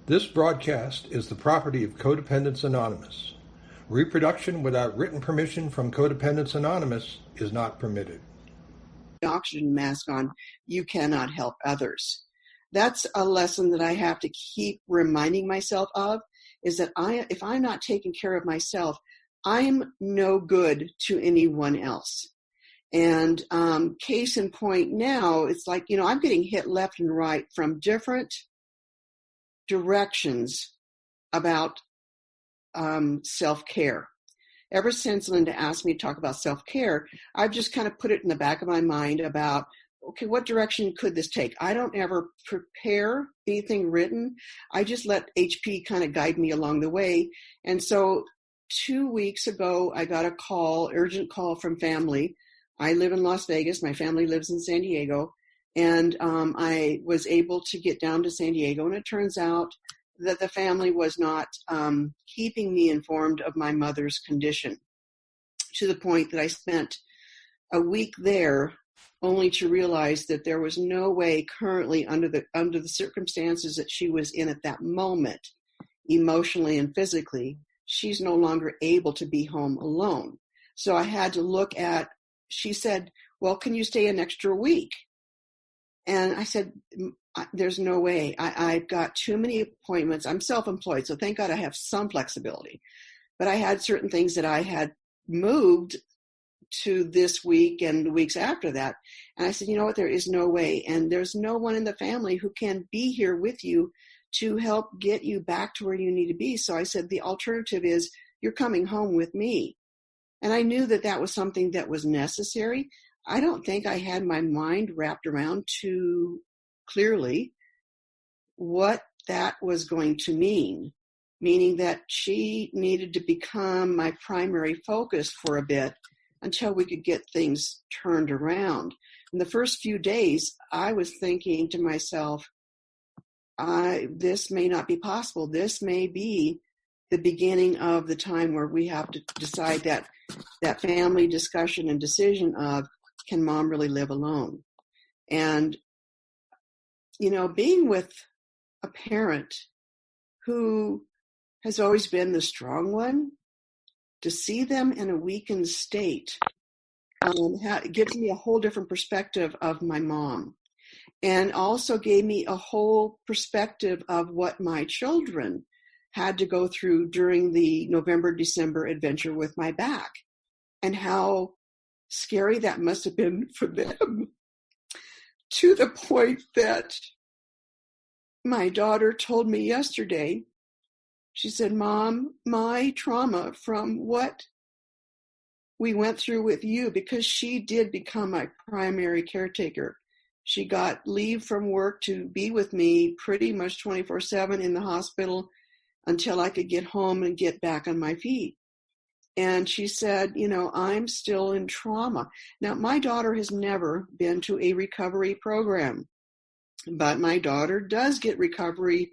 This broadcast is the property of Co-Dependents Anonymous. Reproduction without written permission from Co-Dependents Anonymous is not permitted. Oxygen mask on, you cannot help others. That's a lesson that I have to keep reminding myself of, is that if I'm not taking care of myself, I'm no good to anyone else. And case in point now, it's like, I'm getting hit left and right from different directions about self-care. Ever since Linda asked me to talk about self-care, I've just kind of put it in the back of my mind about, okay, what direction could this take? I don't ever prepare anything written. I just let HP kind of guide me along the way. And so 2 weeks ago, I got a urgent call from family. I live in Las Vegas. My family lives in San Diego. And I was able to get down to San Diego. And it turns out that the family was not keeping me informed of my mother's condition, to the point that I spent a week there only to realize that there was no way currently under the circumstances that she was in at that moment, emotionally and physically, she's no longer able to be home alone. So I had to look at, she said, well, can you stay an extra week? And I said, there's no way. I've got too many appointments. I'm self-employed, so thank God I have some flexibility. But I had certain things that I had moved to this week and the weeks after that. And I said, you know what, there is no way. And there's no one in the family who can be here with you to help get you back to where you need to be. So I said, the alternative is you're coming home with me. And I knew that that was something that was necessary. I don't think I had my mind wrapped around too clearly what that was going to mean, meaning that she needed to become my primary focus for a bit until we could get things turned around. In the first few days, I was thinking to myself, this may not be possible. This may be the beginning of the time where we have to decide that family discussion and decision of, can mom really live alone? And, being with a parent who has always been the strong one, to see them in a weakened state gives me a whole different perspective of my mom, and also gave me a whole perspective of what my children had to go through during the November-December adventure with my back, and how scary that must have been for them, to the point that my daughter told me yesterday, she said, Mom, my trauma from what we went through with you, because she did become my primary caretaker. She got leave from work to be with me pretty much 24/7 in the hospital until I could get home and get back on my feet. And she said, I'm still in trauma. Now, my daughter has never been to a recovery program, but my daughter does get recovery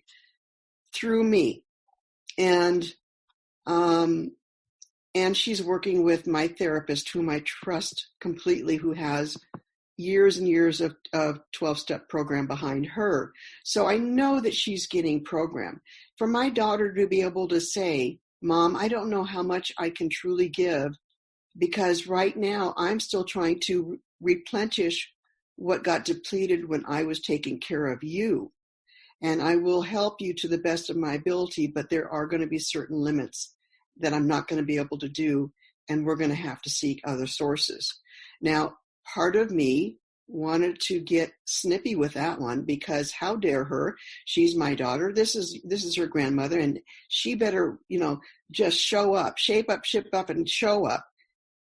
through me. And she's working with my therapist, whom I trust completely, who has years and years of 12-step program behind her. So I know that she's getting program. For my daughter to be able to say, Mom, I don't know how much I can truly give, because right now I'm still trying to replenish what got depleted when I was taking care of you. And I will help you to the best of my ability, but there are going to be certain limits that I'm not going to be able to do, and we're going to have to seek other sources. Now, part of me wanted to get snippy with that one, because how dare her? She's my daughter. This is her grandmother, and she better, just show up, shape up, ship up, and show up,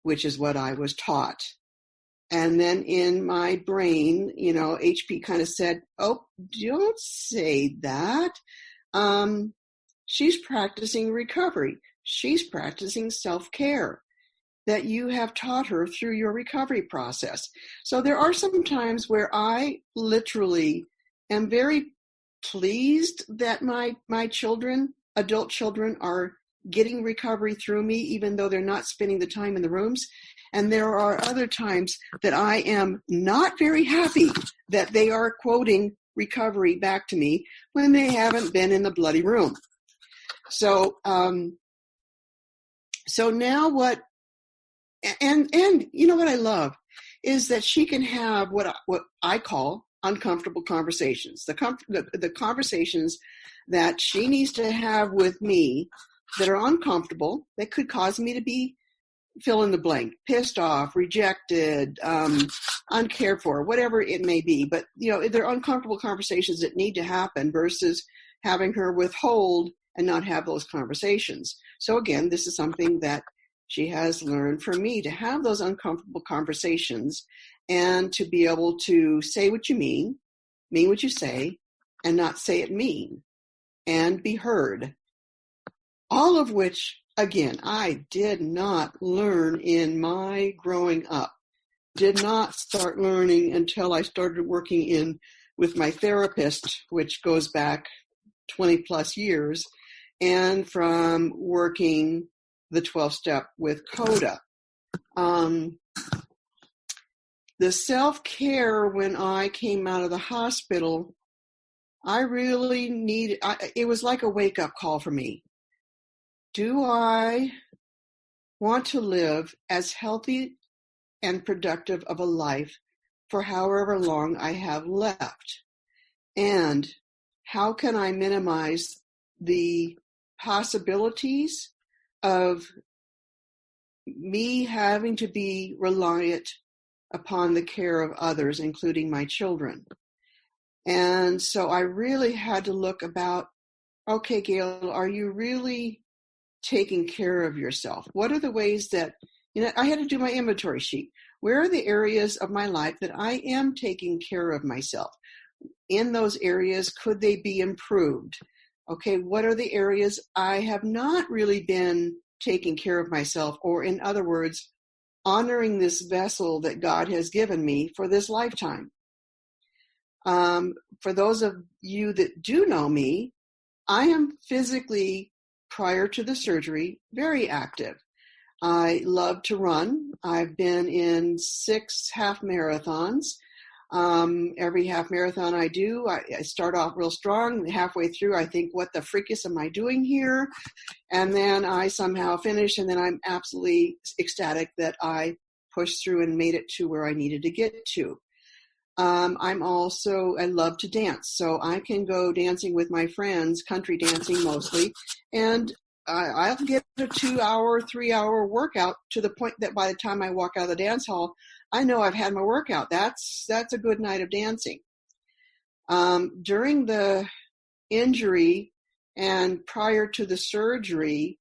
which is what I was taught. And then in my brain, HP kind of said, oh, don't say that. She's practicing recovery. She's practicing self-care that you have taught her through your recovery process. So there are some times where I literally am very pleased that my children, adult children, are getting recovery through me, even though they're not spending the time in the rooms. And there are other times that I am not very happy that they are quoting recovery back to me when they haven't been in the bloody room. So, so now what, and you know what I love is that she can have what I call uncomfortable conversations. The conversations that she needs to have with me that are uncomfortable, that could cause me to be fill in the blank, pissed off, rejected, uncared for, whatever it may be. But, you know, they're uncomfortable conversations that need to happen versus having her withhold and not have those conversations. So again, this is something that she has learned from me, to have those uncomfortable conversations and to be able to say what you mean what you say, and not say it mean, and be heard. All of which, again, I did not learn in my growing up. Did not start learning until I started working with my therapist, which goes back 20 plus years, and from working the 12-step with CoDA. The self-care, when I came out of the hospital, I really it was like a wake-up call for me. Do I want to live as healthy and productive of a life for however long I have left? And how can I minimize the possibilities of me having to be reliant upon the care of others, including my children? And so I really had to look about, okay, Gail, are you really taking care of yourself? What are the ways that, I had to do my inventory sheet. Where are the areas of my life that I am taking care of myself? In those areas, could they be improved? Okay, what are the areas I have not really been taking care of myself, or in other words, honoring this vessel that God has given me for this lifetime? For those of you that do know me, I am physically, prior to the surgery, very active. I love to run. I've been in 6 half marathons. Every half marathon I do, I start off real strong. Halfway through, I think, what the freakus am I doing here? And then I somehow finish, and then I'm absolutely ecstatic that I pushed through and made it to where I needed to get to. I love to dance, so I can go dancing with my friends, country dancing mostly, and I'll get a 2-hour, 3-hour workout to the point that by the time I walk out of the dance hall, I know I've had my workout. That's a good night of dancing. During the injury and prior to the surgery,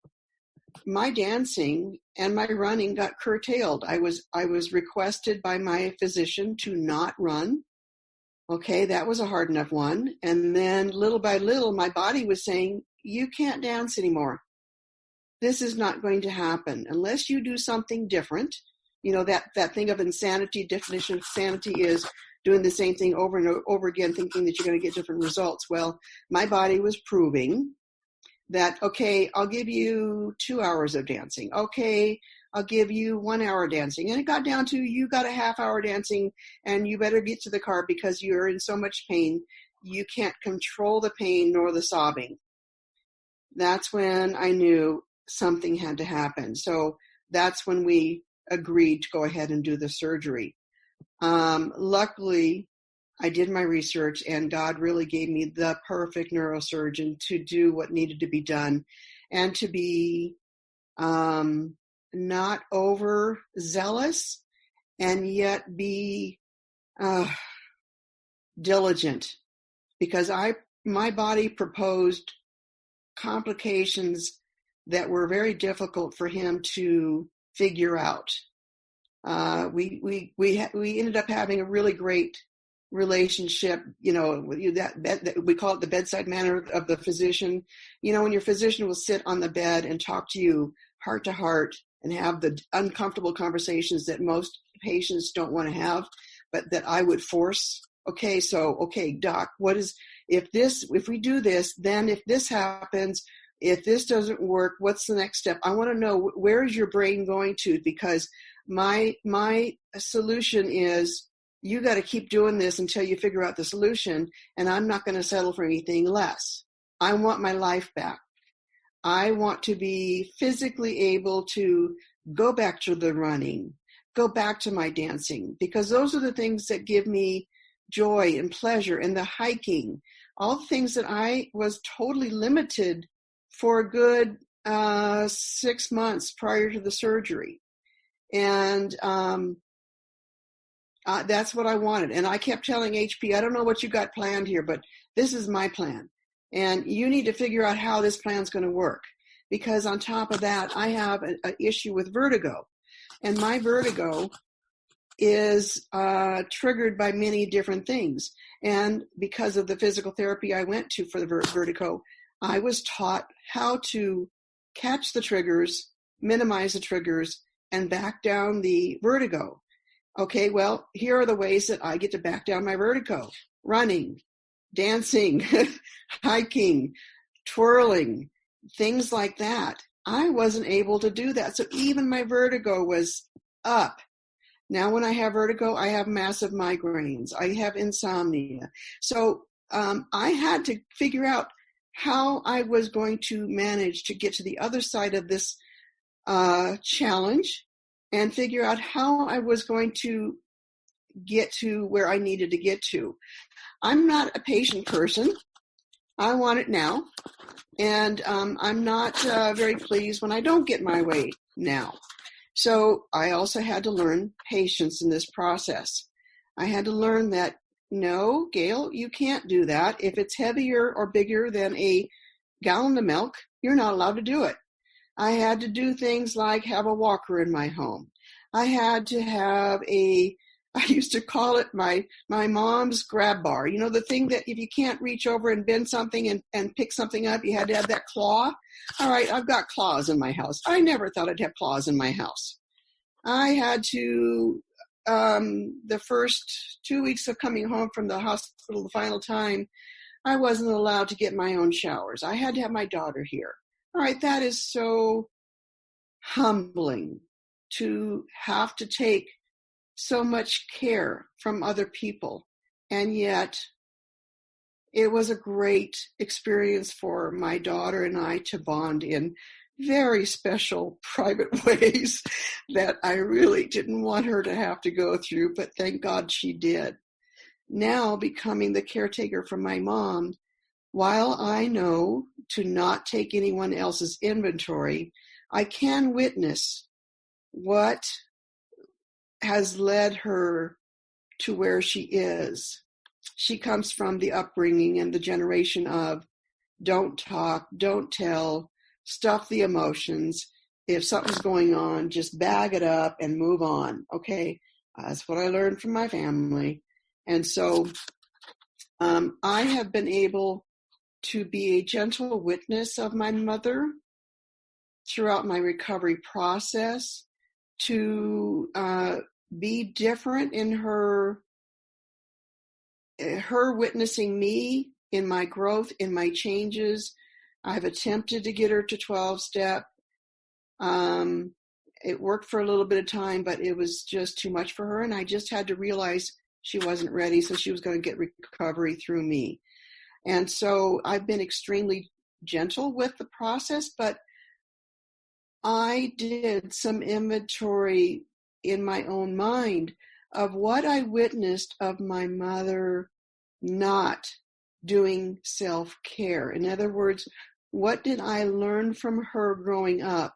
my dancing and my running got curtailed. I was requested by my physician to not run. Okay, that was a hard enough one. And then little by little, my body was saying, you can't dance anymore. This is not going to happen unless you do something different. That thing of insanity, definition of sanity is doing the same thing over and over again, thinking that you're going to get different results. Well, my body was proving that, okay, I'll give you 2 hours of dancing. Okay, I'll give you 1 hour dancing. And it got down to, you got a half hour dancing and you better get to the car because you're in so much pain. You can't control the pain nor the sobbing. That's when I knew something had to happen. So that's when we agreed to go ahead and do the surgery. Luckily, I did my research and God really gave me the perfect neurosurgeon to do what needed to be done and to be not overzealous and yet be diligent, because my body proposed complications that were very difficult for him to figure out. We ended up having a really great relationship, that we call it the bedside manner of the physician. When your physician will sit on the bed and talk to you heart to heart and have the uncomfortable conversations that most patients don't want to have, but that I would force. Okay, doc, if we do this, then if this happens, if this doesn't work, what's the next step? I want to know, where is your brain going to? Because my solution is you got to keep doing this until you figure out the solution, and I'm not going to settle for anything less. I want my life back. I want to be physically able to go back to the running, go back to my dancing, because those are the things that give me joy and pleasure, and the hiking, all the things that I was totally limited for a good 6 months prior to the surgery. And that's what I wanted. And I kept telling HP, I don't know what you got planned here, but this is my plan. And you need to figure out how this plan's going to work. Because on top of that, I have an issue with vertigo. And my vertigo is triggered by many different things. And because of the physical therapy I went to for the vertigo, I was taught how to catch the triggers, minimize the triggers, and back down the vertigo. Okay, well, here are the ways that I get to back down my vertigo. Running, dancing, hiking, twirling, things like that. I wasn't able to do that. So even my vertigo was up. Now when I have vertigo, I have massive migraines. I have insomnia. So I had to figure out how I was going to manage to get to the other side of this challenge, and figure out how I was going to get to where I needed to get to. I'm not a patient person. I want it now. And I'm not very pleased when I don't get my way now. So I also had to learn patience in this process. I had to learn that, no, Gail, you can't do that. If it's heavier or bigger than a gallon of milk, you're not allowed to do it. I had to do things like have a walker in my home. I had to have I used to call it my mom's grab bar. You know, the thing that if you can't reach over and bend something and pick something up, you had to have that claw. All right, I've got claws in my house. I never thought I'd have claws in my house. I had to, the first 2 weeks of coming home from the hospital the final time, I wasn't allowed to get my own showers. I had to have my daughter here. All right, that is so humbling to have to take so much care from other people. And yet it was a great experience for my daughter and I to bond in very special private ways that I really didn't want her to have to go through, but thank God she did. Now becoming the caretaker for my mom, while I know to not take anyone else's inventory, I can witness what has led her to where she is. She comes from the upbringing and the generation of don't talk, don't tell, stuff the emotions. If something's going on, just bag it up and move on. Okay, that's what I learned from my family. And so I have been able to be a gentle witness of my mother throughout my recovery process, to be different in her witnessing me in my growth, in my changes. I've attempted to get her to 12-step. It worked for a little bit of time, but it was just too much for her. And I just had to realize she wasn't ready, so she was going to get recovery through me. And so I've been extremely gentle with the process, but I did some inventory in my own mind of what I witnessed of my mother not doing self-care. In other words, what did I learn from her growing up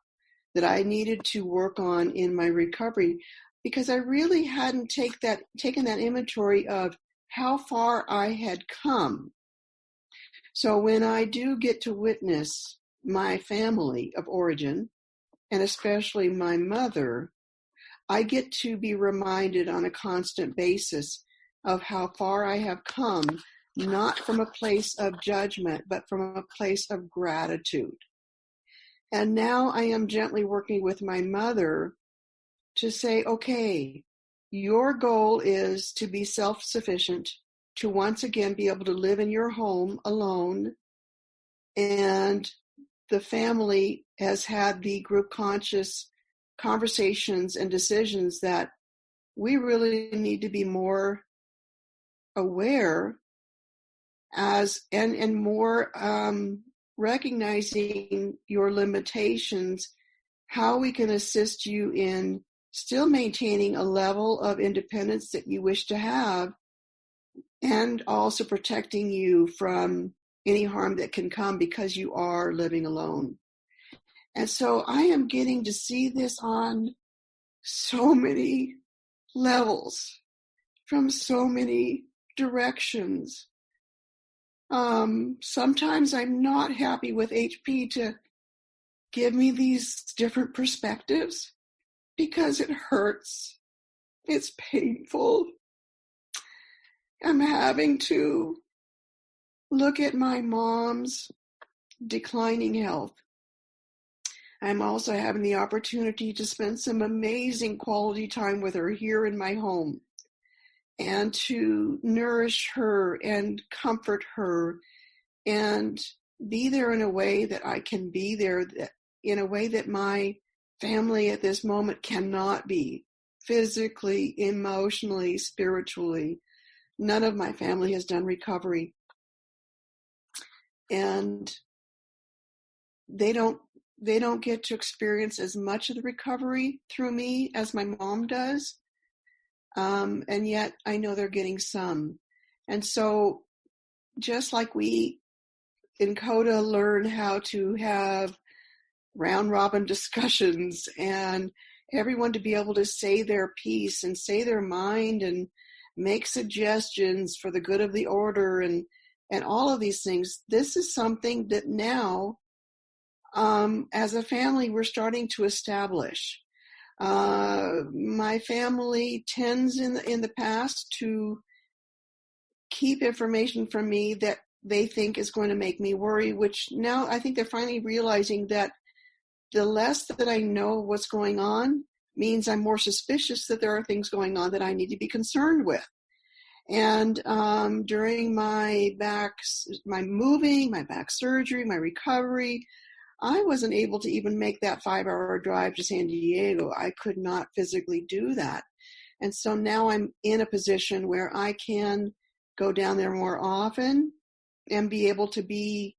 that I needed to work on in my recovery? Because I really hadn't taken that inventory of how far I had come. So when I do get to witness my family of origin, and especially my mother, I get to be reminded on a constant basis of how far I have come, not from a place of judgment, but from a place of gratitude. And now I am gently working with my mother to say, okay, your goal is to be self-sufficient, to once again be able to live in your home alone. And the family has had the group conscious conversations and decisions that we really need to be more aware and more recognizing your limitations, how we can assist you in still maintaining a level of independence that you wish to have, and also protecting you from any harm that can come because you are living alone. And so I am getting to see this on so many levels, from so many directions. Sometimes I'm not happy with HP to give me these different perspectives because it hurts. It's painful. I'm having to look at my mom's declining health. I'm also having the opportunity to spend some amazing quality time with her here in my home, and to nourish her and comfort her and be there in a way that I can be there, in a way that my family at this moment cannot be, physically, emotionally, spiritually. None of my family has done recovery. And they don't get to experience as much of the recovery through me as my mom does. And yet I know they're getting some. And so just like we in CoDA learn how to have round robin discussions and everyone to be able to say their piece and say their mind and make suggestions for the good of the order and all of these things, this is something that now, as a family, we're starting to establish. My family tends in the past to keep information from me that they think is going to make me worry, which now I think they're finally realizing that the less that I know what's going on means I'm more suspicious that there are things going on that I need to be concerned with. And during my moving, my back surgery, my recovery, I wasn't able to even make that 5-hour drive to San Diego. I could not physically do that. And so now I'm in a position where I can go down there more often and be able to be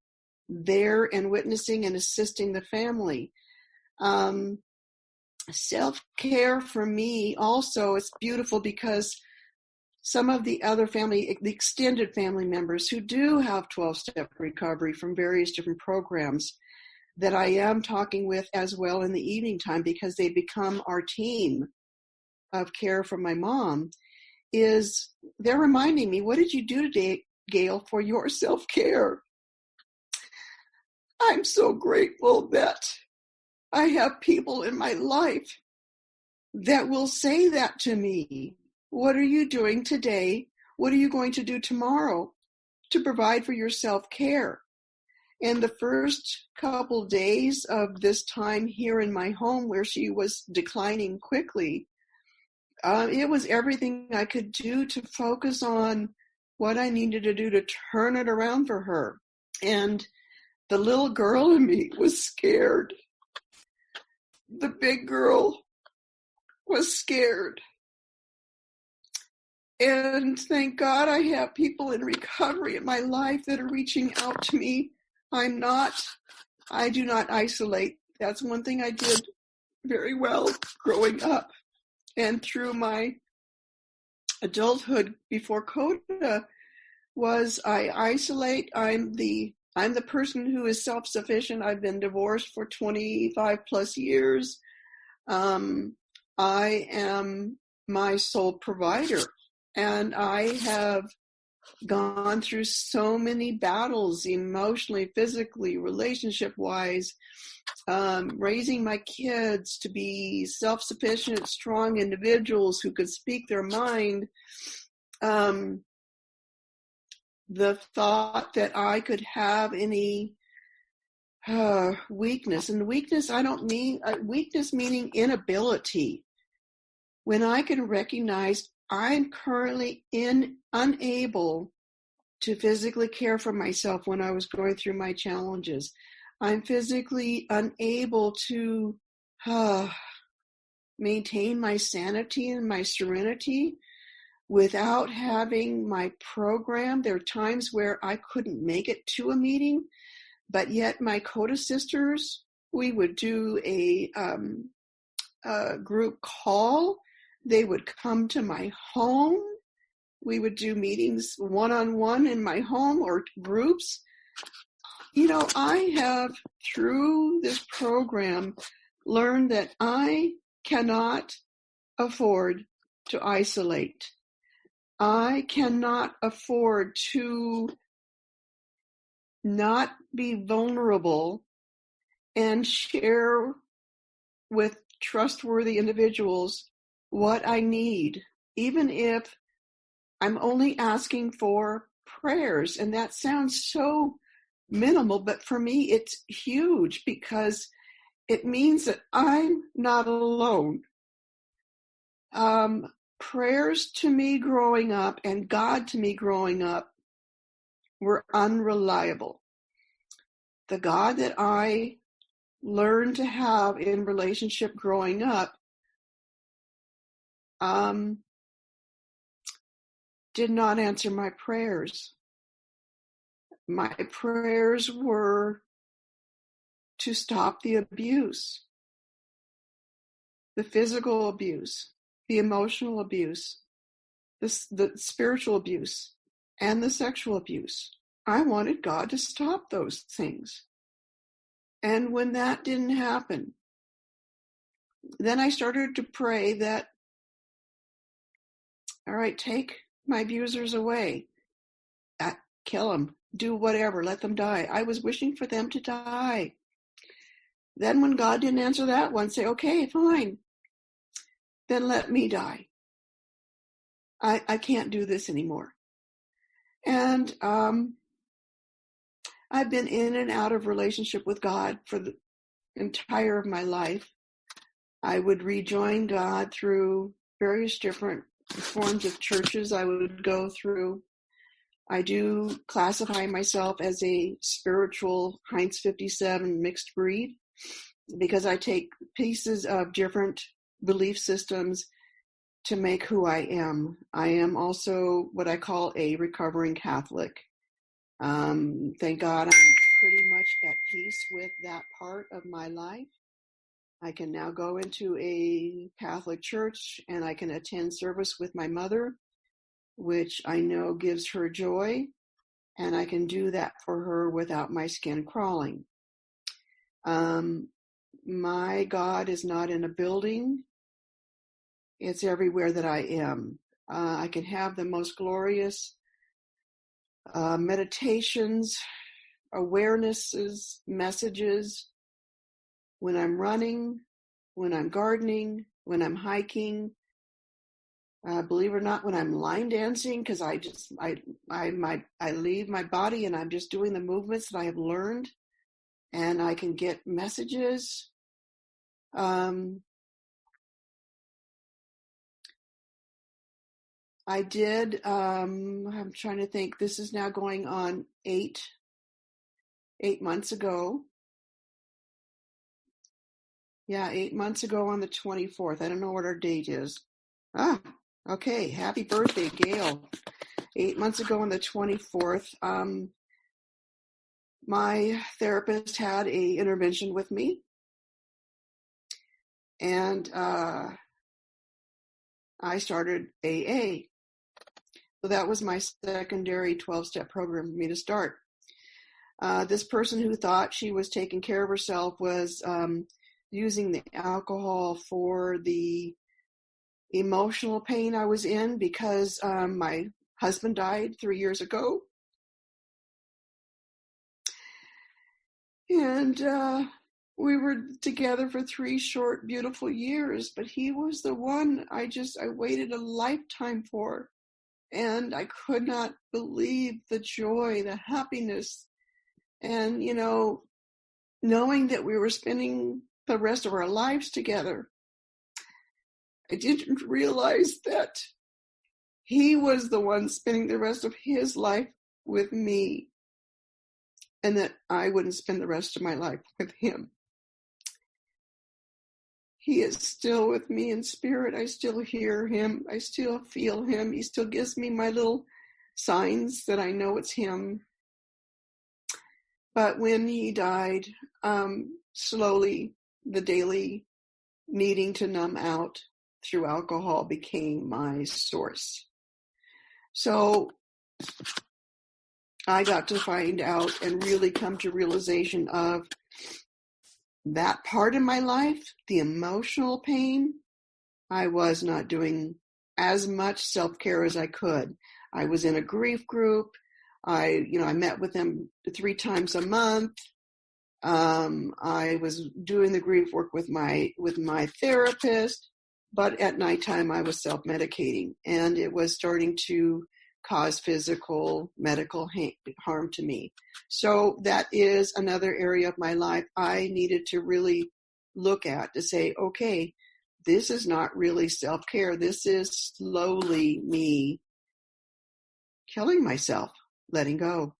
there and witnessing and assisting the family. Self-care for me also, it's beautiful because some of the other the extended family members who do have 12-step recovery from various different programs that I am talking with as well in the evening time, because they become our team of care for my mom, is they're reminding me, what did you do today, Gail, for your self-care? I'm so grateful that I have people in my life that will say that to me. What are you doing today? What are you going to do tomorrow to provide for your self-care? And the first couple days of this time here in my home, where she was declining quickly, it was everything I could do to focus on what I needed to do to turn it around for her. And the little girl in me was scared. The big girl was scared. And thank God I have people in recovery in my life that are reaching out to me. I do not isolate. That's one thing I did very well growing up. And through my adulthood before CoDA was I isolate. I'm the person who is self-sufficient. I've been divorced for 25 plus years. I am my sole provider. And I have gone through so many battles, emotionally, physically, relationship-wise, raising my kids to be self-sufficient, strong individuals who could speak their mind. The thought that I could have any weakness, and weakness, I don't mean weakness meaning inability. When I can recognize I'm currently unable to physically care for myself when I was going through my challenges. I'm physically unable to maintain my sanity and my serenity without having my program. There are times where I couldn't make it to a meeting, but yet my CoDA sisters, we would do a group call. They would come to my home. We would do meetings one-on-one in my home or groups. I have, through this program, learned that I cannot afford to isolate. I cannot afford to not be vulnerable and share with trustworthy individuals what I need, even if I'm only asking for prayers. And that sounds so minimal, but for me, it's huge because it means that I'm not alone. Prayers to me growing up and God to me growing up were unreliable. The God that I learned to have in relationship growing up did not answer my prayers. My prayers were to stop the abuse, the physical abuse, the emotional abuse, the spiritual abuse, and the sexual abuse. I wanted God to stop those things. And when that didn't happen, then I started to pray that, all right, take my abusers away. Kill them. Do whatever. Let them die. I was wishing for them to die. Then when God didn't answer that one, say, okay, fine. Then let me die. I can't do this anymore. And I've been in and out of relationship with God for the entire of my life. I would rejoin God through various different forms of churches I would go through. I do classify myself as a spiritual Heinz 57 mixed breed because I take pieces of different belief systems to make who I am. I am also what I call a recovering Catholic. Thank God I'm pretty much at peace with that part of my life. I can now go into a Catholic church and I can attend service with my mother, which I know gives her joy, and I can do that for her without my skin crawling. My God is not in a building. It's everywhere that I am. I can have the most glorious meditations, awarenesses, messages when I'm running, when I'm gardening, when I'm hiking. Believe it or not, when I'm line dancing, because I leave my body and I'm just doing the movements that I have learned, and I can get messages. I did. I'm trying to think. This is now going on 8 months ago. Yeah, 8 months ago on the 24th. I don't know what our date is. Okay. Happy birthday, Gail. 8 months ago on the 24th, my therapist had a intervention with me, and I started AA. So that was my secondary 12-step program for me to start. This person who thought she was taking care of herself was using the alcohol for the emotional pain I was in because my husband died 3 years ago. And we were together for 3 short, beautiful years, but he was the one I waited a lifetime for. And I could not believe the joy, the happiness, and, knowing that we were spending the rest of our lives together. I didn't realize that he was the one spending the rest of his life with me, and that I wouldn't spend the rest of my life with him. He is still with me in spirit. I still hear him. I still feel him. He still gives me my little signs that I know it's him. But when he died, slowly the daily needing to numb out through alcohol became my source. So I got to find out and really come to realization of that part of my life, the emotional pain. I was not doing as much self-care as I could. I was in a grief group. I met with them 3 times a month. I was doing the grief work with my therapist, but at nighttime I was self-medicating, and it was starting to cause physical, medical harm to me. So that is another area of my life I needed to really look at to say, okay, this is not really self-care. This is slowly me killing myself, letting go.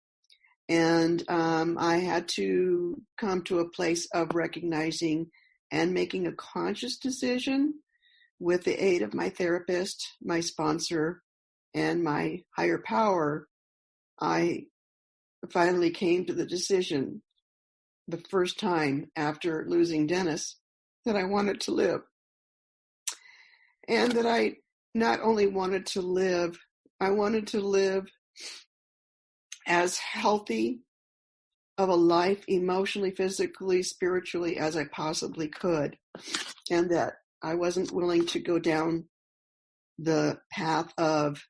And I had to come to a place of recognizing and making a conscious decision with the aid of my therapist, my sponsor, and my higher power. I finally came to the decision, the first time after losing Dennis, that I wanted to live. And that I not only wanted to live, I wanted to live as healthy of a life, emotionally, physically, spiritually, as I possibly could. And that I wasn't willing to go down the path of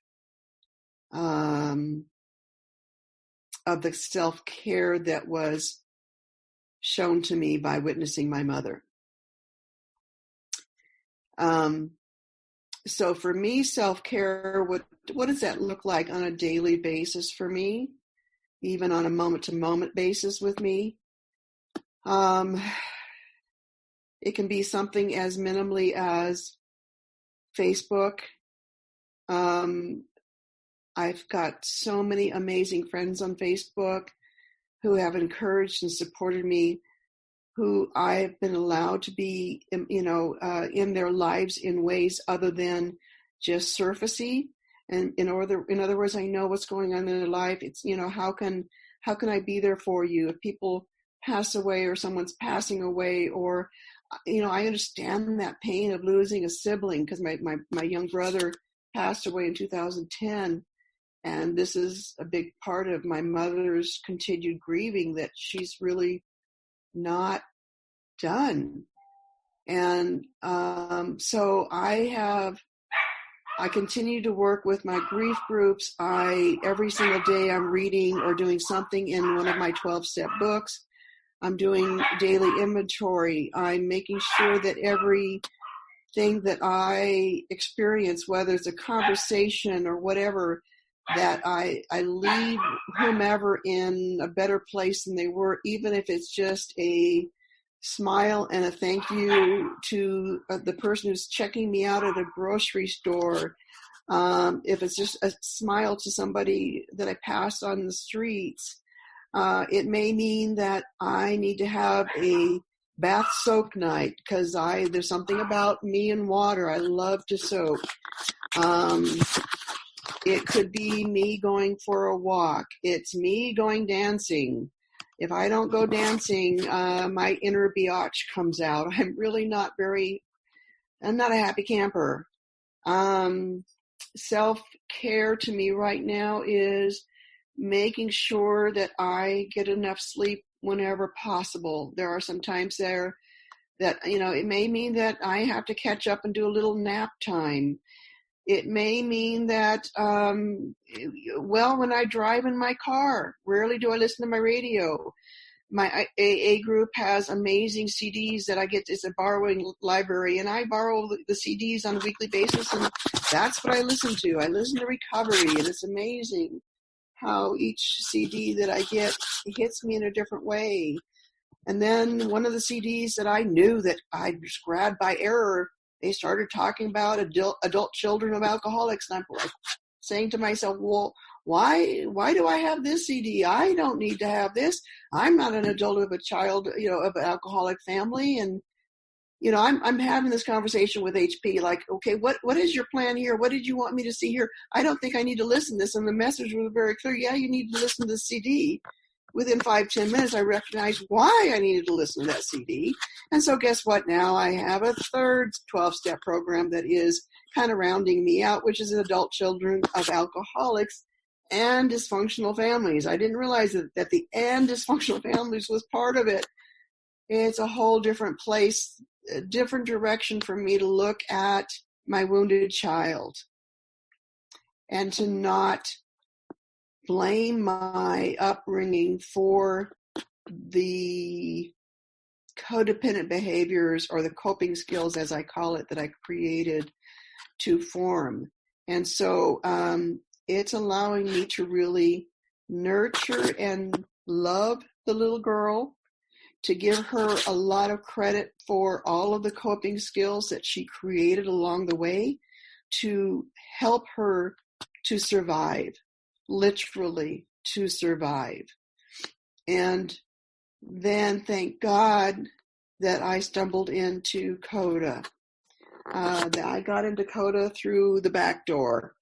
the self-care that was shown to me by witnessing my mother. So for me, self-care, what does that look like on a daily basis for me, even on a moment-to-moment basis with me? It can be something as minimally as Facebook. I've got so many amazing friends on Facebook who have encouraged and supported me, who I've been allowed to be, in their lives in ways other than just surfacey. And in other words, I know what's going on in their life. It's, how can I be there for you if people pass away or someone's passing away, or, I understand that pain of losing a sibling, because my young brother passed away in 2010. And this is a big part of my mother's continued grieving, that she's really not done. And so I continue to work with my grief groups. Every single day I'm reading or doing something in one of my 12-step books. I'm doing daily inventory. I'm making sure that everything that I experience, whether it's a conversation or whatever, that I leave whomever in a better place than they were, even if it's just a smile and a thank you to the person who's checking me out at a grocery store. If it's just a smile to somebody that I pass on the streets, it may mean that I need to have a bath soak night, because there's something about me and water. I love to soak. It could be me going for a walk. It's me going dancing. If I don't go dancing, my inner biatch comes out. I'm not a happy camper. Self-care to me right now is making sure that I get enough sleep whenever possible. There are some times there that, it may mean that I have to catch up and do a little nap time. It may mean that, when I drive in my car, rarely do I listen to my radio. My AA group has amazing CDs that I get. It's a borrowing library, and I borrow the CDs on a weekly basis, and that's what I listen to. I listen to recovery, and it's amazing how each CD that I get hits me in a different way. And then one of the CDs that I knew that I just grabbed by error, they started talking about adult children of alcoholics, and I'm like saying to myself, well, why do I have this CD? I don't need to have this. I'm not an adult of a child, of an alcoholic family. And I'm having this conversation with HP, like, okay, what is your plan here? What did you want me to see here? I don't think I need to listen to this. And the message was very clear. Yeah, you need to listen to the CD. Within 5-10 minutes, I recognized why I needed to listen to that CD. And so guess what? Now I have a third 12-step program that is kind of rounding me out, which is adult children of alcoholics and dysfunctional families. I didn't realize that the and dysfunctional families was part of it. It's a whole different place, a different direction for me to look at my wounded child and to not blame my upbringing for the codependent behaviors or the coping skills, as I call it, that I created to form. And so it's allowing me to really nurture and love the little girl, to give her a lot of credit for all of the coping skills that she created along the way to help her to survive, literally to survive. And then thank God that I stumbled into CoDA. That I got into CoDA through the back door.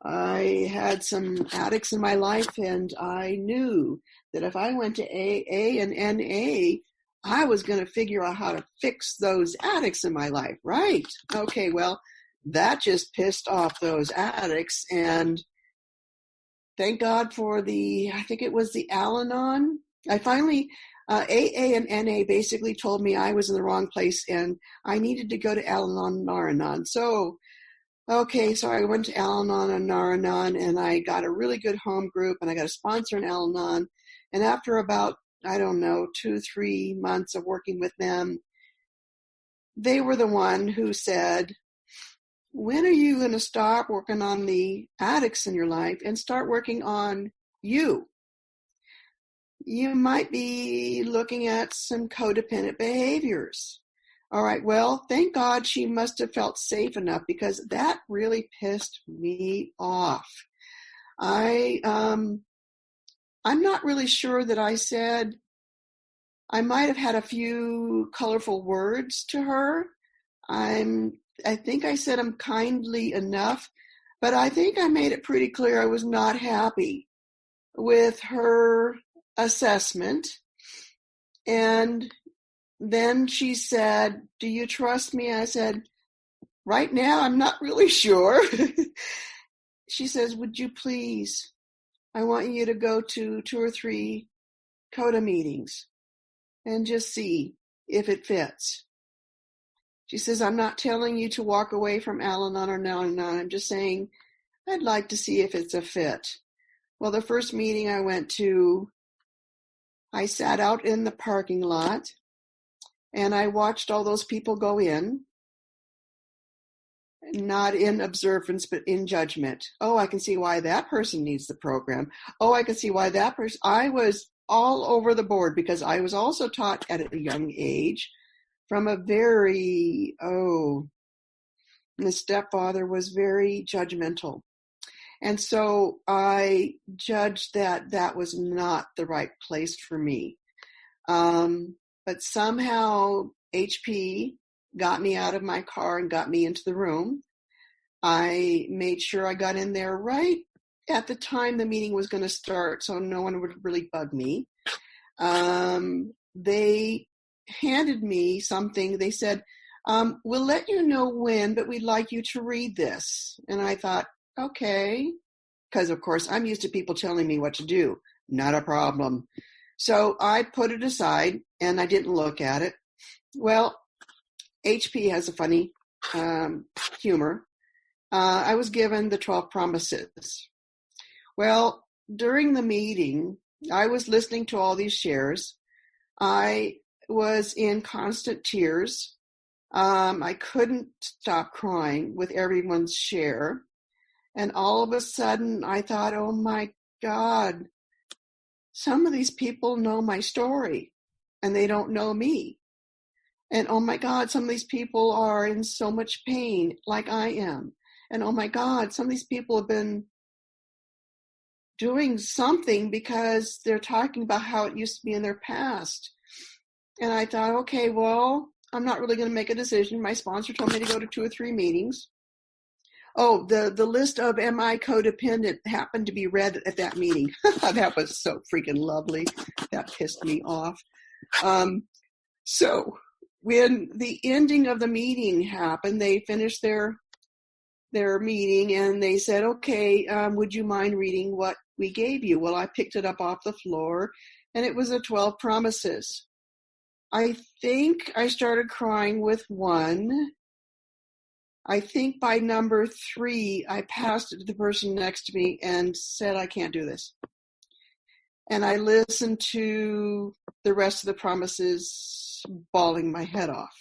I had some addicts in my life, and I knew that if I went to AA and NA, I was going to figure out how to fix those addicts in my life, right? Okay, well, that just pissed off those addicts, and thank God for I think it was the Al-Anon. I finally, AA and NA basically told me I was in the wrong place, and I needed to go to Al-Anon, Nar-Anon. So I went to Al-Anon and Nar-Anon, and I got a really good home group, and I got a sponsor in Al-Anon. And after about, 2-3 months of working with them, they were the one who said, when are you going to stop working on the addicts in your life and start working on you? You might be looking at some codependent behaviors. All right, well, thank God she must have felt safe enough, because that really pissed me off. I'm not really sure that I said, I might have had a few colorful words to her. I think I said them kindly enough, but I think I made it pretty clear I was not happy with her assessment. And then she said, do you trust me? I said, right now, I'm not really sure. She says, would you please, I want you to go to 2 or 3 CoDA meetings and just see if it fits. She says, I'm not telling you to walk away from Al-Anon or Al-Anon. I'm just saying, I'd like to see if it's a fit. Well, the first meeting I went to, I sat out in the parking lot, and I watched all those people go in, not in observance, but in judgment. Oh, I can see why that person needs the program. Oh, I can see why that person. I was all over the board, because I was also taught at a young age from a very, the stepfather was very judgmental. And so I judged that was not the right place for me. But somehow HP got me out of my car and got me into the room. I made sure I got in there right at the time the meeting was going to start, so no one would really bug me. They handed me something. They said, we'll let you know when, but we'd like you to read this. And I thought, okay, because of course I'm used to people telling me what to do. Not a problem. So I put it aside and I didn't look at it. Well, HP has a funny humor. I was given the 12 promises. Well, during the meeting, I was listening to all these shares. I was in constant tears. I couldn't stop crying with everyone's share. And all of a sudden, I thought, oh my God, some of these people know my story and they don't know me. And oh my God, some of these people are in so much pain like I am. And oh my God, some of these people have been doing something because they're talking about how it used to be in their past. And I thought, okay, well, I'm not really going to make a decision. My sponsor told me to go to 2 or 3 meetings. Oh, the list of am I codependent happened to be read at that meeting. That was so freaking lovely. That pissed me off. So when the ending of the meeting happened, they finished their meeting and they said, okay, would you mind reading what we gave you? Well, I picked it up off the floor and it was the 12 promises. I think I started crying with 1. I think by number 3, I passed it to the person next to me and said, I can't do this. And I listened to the rest of the promises, bawling my head off.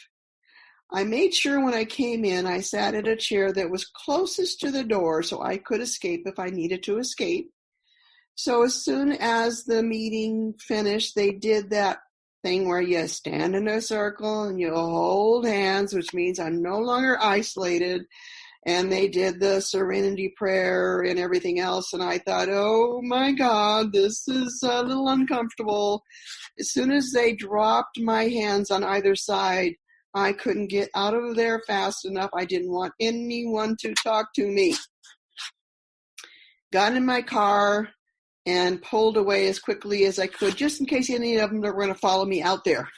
I made sure when I came in, I sat at a chair that was closest to the door so I could escape if I needed to escape. So as soon as the meeting finished, they did that thing where you stand in a circle and you hold hands, which means I'm no longer isolated. And they did the serenity prayer and everything else. And I thought, oh my God, this is a little uncomfortable. As soon as they dropped my hands on either side, I couldn't get out of there fast enough. I didn't want anyone to talk to me. Got in my car and pulled away as quickly as I could, just in case any of them were going to follow me out there.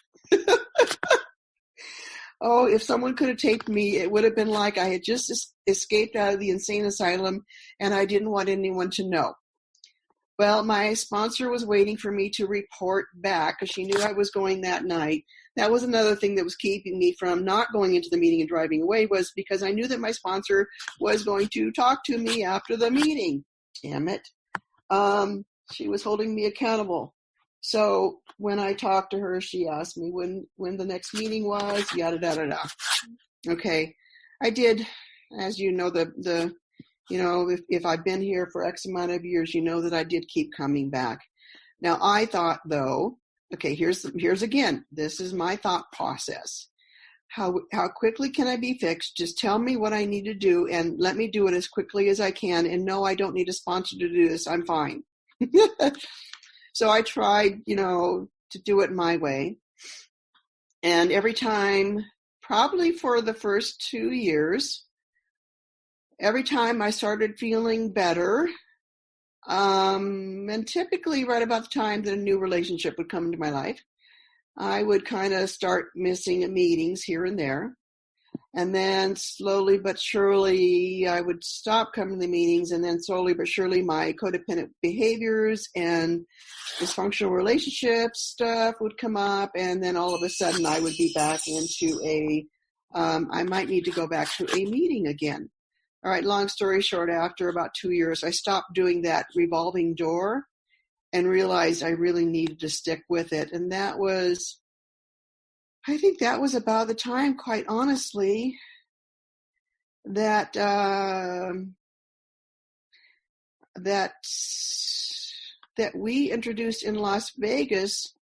Oh, if someone could have taped me, it would have been like I had just escaped out of the insane asylum and I didn't want anyone to know. Well, my sponsor was waiting for me to report back because she knew I was going that night. That was another thing that was keeping me from not going into the meeting and driving away, was because I knew that my sponsor was going to talk to me after the meeting. Damn it. She was holding me accountable. So when I talked to her, she asked me when the next meeting was, yada, yada, yada. Okay. I did, as you know, if I've been here for X amount of years, you know that I did keep coming back. Now I thought though, okay, here's again, this is my thought process. How quickly can I be fixed? Just tell me what I need to do and let me do it as quickly as I can. And no, I don't need a sponsor to do this. I'm fine. So I tried, to do it my way. And every time, probably for the first 2 years, every time I started feeling better, and typically right about the time that a new relationship would come into my life, I would kind of start missing meetings here and there. And then slowly but surely, I would stop coming to the meetings. And then slowly but surely, my codependent behaviors and dysfunctional relationship stuff would come up. And then all of a sudden, I would be back into I might need to go back to a meeting again. All right, long story short, after about 2 years, I stopped doing that revolving door and realized I really needed to stick with it. And I think that was about the time, quite honestly, that we introduced in Las Vegas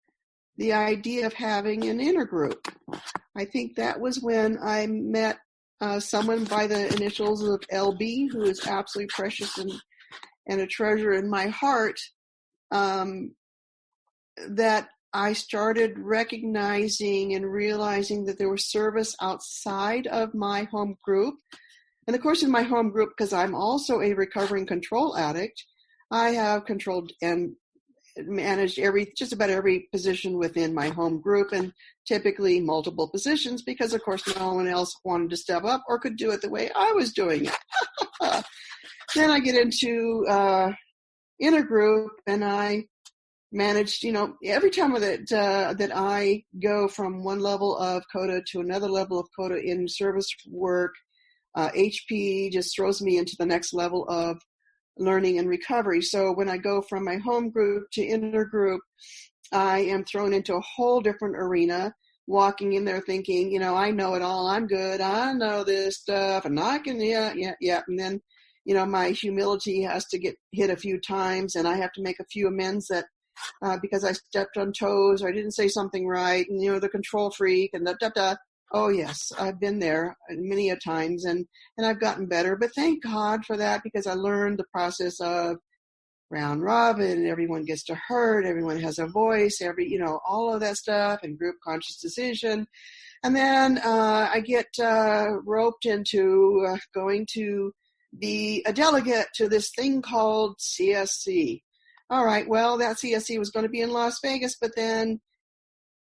the idea of having an intergroup. I think that was when I met someone by the initials of LB, who is absolutely precious and a treasure in my heart, that I started recognizing and realizing that there was service outside of my home group. And of course, in my home group, because I'm also a recovering control addict, I have controlled and managed just about every position within my home group, and typically multiple positions, because of course no one else wanted to step up or could do it the way I was doing it. Then I get into intergroup, and I managed, every time that I go from one level of CoDA to another level of CoDA in service work, HP just throws me into the next level of learning and recovery. So when I go from my home group to intergroup, I am thrown into a whole different arena, walking in there thinking, I know it all, I'm good, I know this stuff, and I can, yeah. And then, my humility has to get hit a few times, and I have to make a few amends that because I stepped on toes or I didn't say something right, and the control freak and Oh yes, I've been there many a times, and I've gotten better. But thank God for that, because I learned the process of round robin, and everyone gets to heard, everyone has a voice, all of that stuff, and group conscious decision. And then I get roped into going to be a delegate to this thing called CSC. All right, well, that CSC was going to be in Las Vegas, but then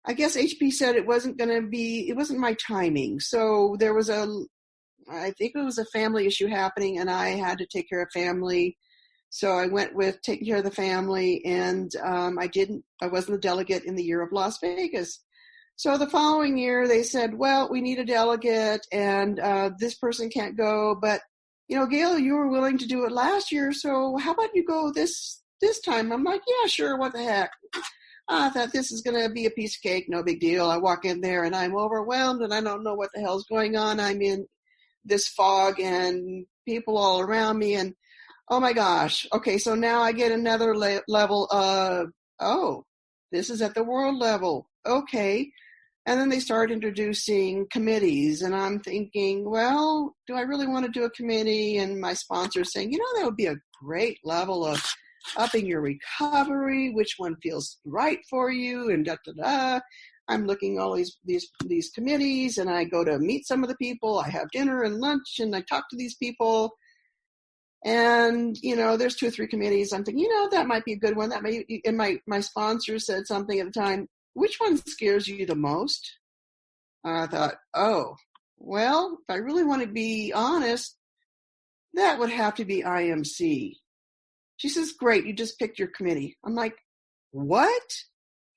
I guess HP said it wasn't my timing. So there was I think it was a family issue happening, and I had to take care of family. So I went with taking care of the family, and I wasn't a delegate in the year of Las Vegas. So the following year they said, well, we need a delegate, and this person can't go, but Gail, you were willing to do it last year, so how about you go this time? I'm like, yeah, sure, what the heck. I thought this is going to be a piece of cake, no big deal. I walk in there and I'm overwhelmed and I don't know what the hell's going on. I'm in this fog and people all around me, and oh my gosh. Okay, so now I get another level of, oh, this is at the world level. Okay. And then they start introducing committees, and I'm thinking, well, do I really want to do a committee? And my sponsor's saying, that would be a great level of upping your recovery, which one feels right for you, and da-da-da. I'm looking at all these committees, and I go to meet some of the people. I have dinner and lunch, and I talk to these people. And, there's 2 or 3 committees. I'm thinking, that might be a good one. That may, and my sponsor said something at the time, which one scares you the most? I thought, oh, well, if I really want to be honest, that would have to be IMC. She says, great, you just picked your committee. I'm like, what?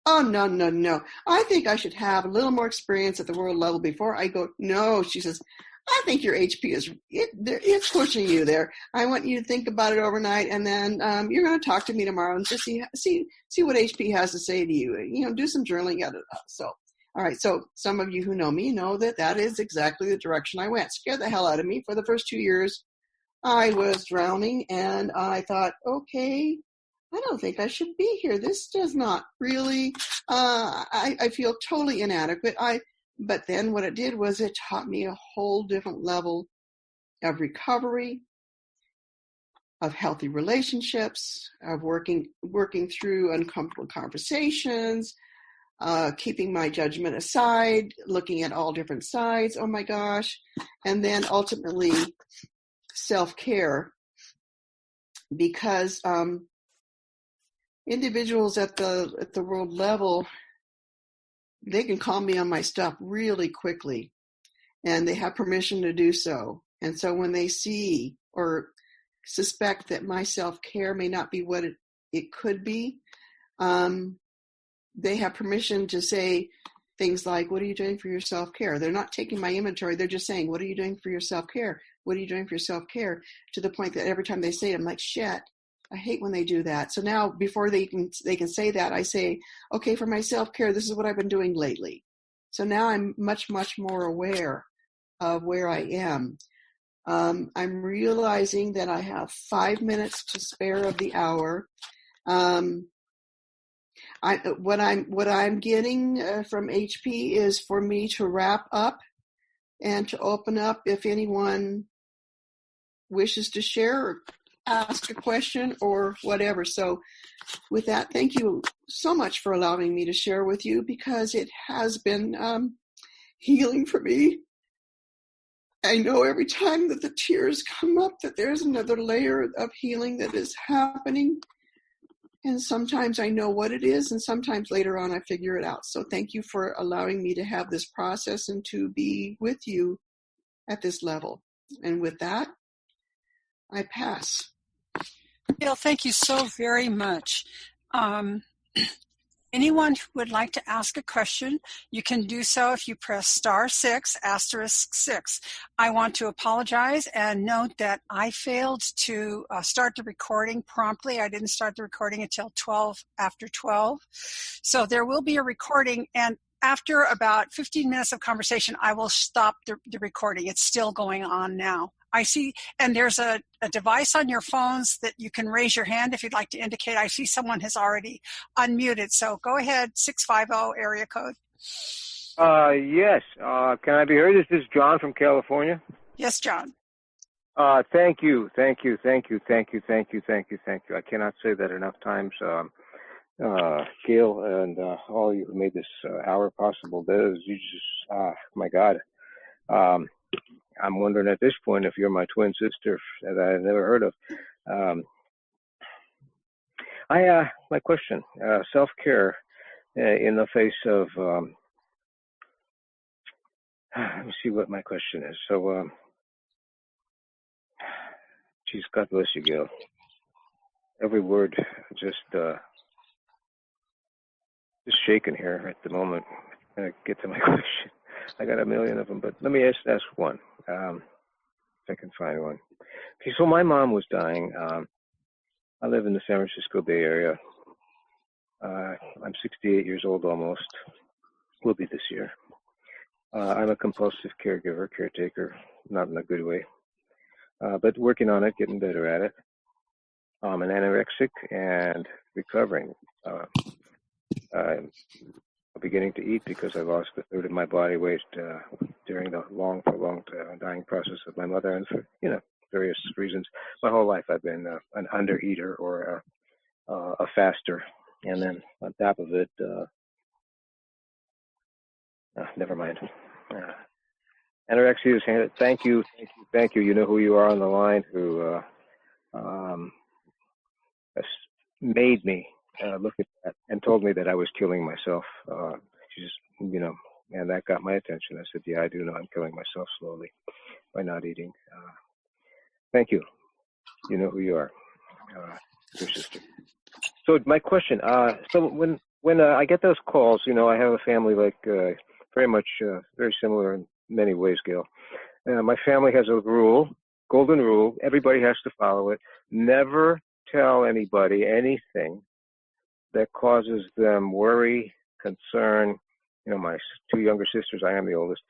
Oh, no. I think I should have a little more experience at the world level before I go. No, she says, I think your HP it's pushing you there. I want you to think about it overnight, and then you're going to talk to me tomorrow and just see what HP has to say to you. Do some journaling. So, all right. So some of you who know me know that is exactly the direction I went. Scared the hell out of me. For the first 2 years, I was drowning, and I thought, okay, I don't think I should be here. This does not really. I feel totally inadequate. But then what it did was it taught me a whole different level of recovery, of healthy relationships, of working through uncomfortable conversations, keeping my judgment aside, looking at all different sides. Oh my gosh. And then ultimately self-care, because individuals at the world level, they can call me on my stuff really quickly, and they have permission to do so. And so when they see or suspect that my self-care may not be what it could be, they have permission to say things like, what are you doing for your self-care? They're not taking my inventory. They're just saying, what are you doing for your self-care? What are you doing for your self-care? To the point that every time they say it, I'm like, shit, I hate when they do that. So now before they can say that, I say, okay, for my self-care, this is what I've been doing lately. So now I'm much, much more aware of where I am. I'm realizing that I have 5 minutes to spare of the hour. What I'm getting from HP is for me to wrap up and to open up if anyone wishes to share or ask a question or whatever. So with that, thank you so much for allowing me to share with you, because it has been healing for me. I know every time that the tears come up that there's another layer of healing that is happening. And sometimes I know what it is, and sometimes later on I figure it out. So thank you for allowing me to have this process and to be with you at this level. And with that, I pass. Gail, thank you so very much. Anyone who would like to ask a question, you can do so if you press *6*6. I want to apologize and note that I failed to start the recording promptly. I didn't start the recording until after 12. So there will be a recording, and after about 15 minutes of conversation, I will stop the recording. It's still going on now. I see, and there's a device on your phones that you can raise your hand if you'd like to indicate. I see someone has already unmuted, so go ahead, 650 area code. Yes. Can I be heard? This is John from California. Yes, John. Thank you. I cannot say that enough times. Gail and all of you who made this hour possible. That is, you just, my God. I'm wondering at this point if you're my twin sister that I've never heard of. My question, self-care in the face of, let me see what my question is. So, geez, God bless you, Gail. Every word just shaking here at the moment. I get to my question. I got a million of them, but let me ask one, if I can find one. Okay, so my mom was dying. I live in the San Francisco Bay Area. I'm 68 years old almost. Will be this year. I'm a compulsive caretaker, not in a good way, but working on it, getting better at it. I'm an anorexic and recovering. I'm beginning to eat because I lost a third of my body weight during the prolonged dying process of my mother, and for various reasons. My whole life I've been an undereater or a faster, and then on top of it, never mind. Anorexia is handed. Thank you. You know who you are on the line, who has made me look at that and told me that I was killing myself. And that got my attention. I said, yeah, I do know I'm killing myself slowly by not eating. Thank you. You know who you are, your sister. So my question, so when I get those calls, I have a family like very much, very similar in many ways, Gail. My family has a rule, golden rule, everybody has to follow it. Never tell anybody anything that causes them worry, concern. My two younger sisters, I am the oldest.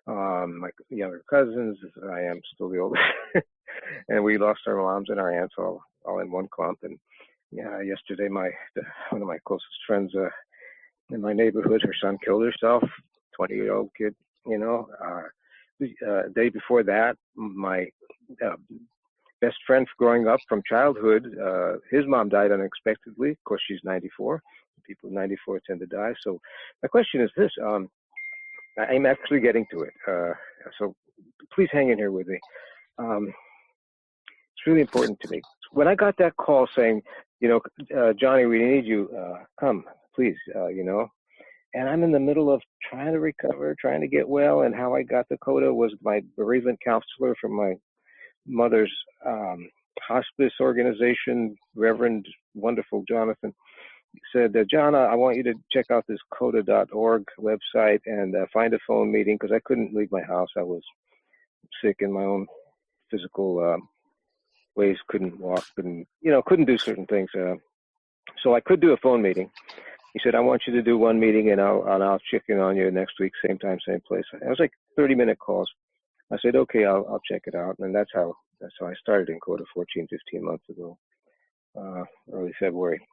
My younger cousins, I am still the oldest. And we lost our moms and our aunts all in one clump. And yesterday, one of my closest friends in my neighborhood, her son killed herself, 20-year-old kid, The day before that, my best friend growing up from childhood, his mom died unexpectedly. Of course, she's 94. People 94 tend to die. So my question is this. I'm actually getting to it. So please hang in here with me. It's really important to me. When I got that call saying, Johnny, we need you, come, please, and I'm in the middle of trying to recover, trying to get well, and how I got the CoDA was my bereavement counselor from my mother's hospice organization, Reverend Wonderful Jonathan, said, John, I want you to check out this CoDA.org website and find a phone meeting, because I couldn't leave my house. I was sick in my own physical ways, couldn't walk, couldn't do certain things. So I could do a phone meeting. He said, I want you to do one meeting, and I'll check in on you next week, same time, same place. It was like 30-minute calls. I said, okay, I'll check it out. And that's how I started in CoDA 14, 15 months ago, early February.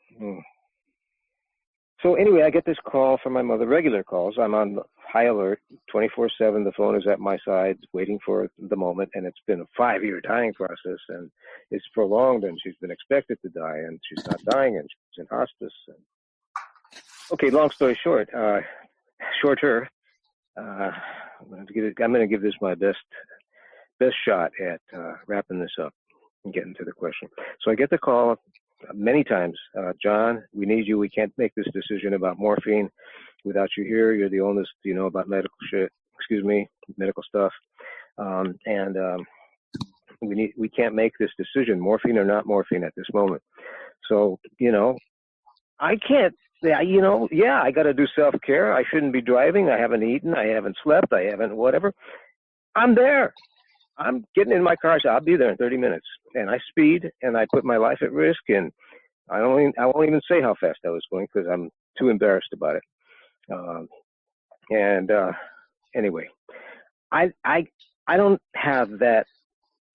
So anyway, I get this call from my mother, regular calls. I'm on high alert, 24/7. The phone is at my side, waiting for the moment. And it's been a 5-year dying process, and it's prolonged, and she's been expected to die, and she's not dying, and she's in hospice. Okay, long story short, shorter. I'm going to give this my best shot at wrapping this up and getting to the question. So I get the call many times, John, we need you. We can't make this decision about morphine without you here. You're the oldest, about medical stuff. We can't make this decision, morphine or not morphine, at this moment. So, I can't. I got to do self-care. I shouldn't be driving. I haven't eaten. I haven't slept. I haven't whatever. I'm there. I'm getting in my car. So I'll be there in 30 minutes. And I speed, and I put my life at risk. And I won't even say how fast I was going, because I'm too embarrassed about it. Anyway, I don't have that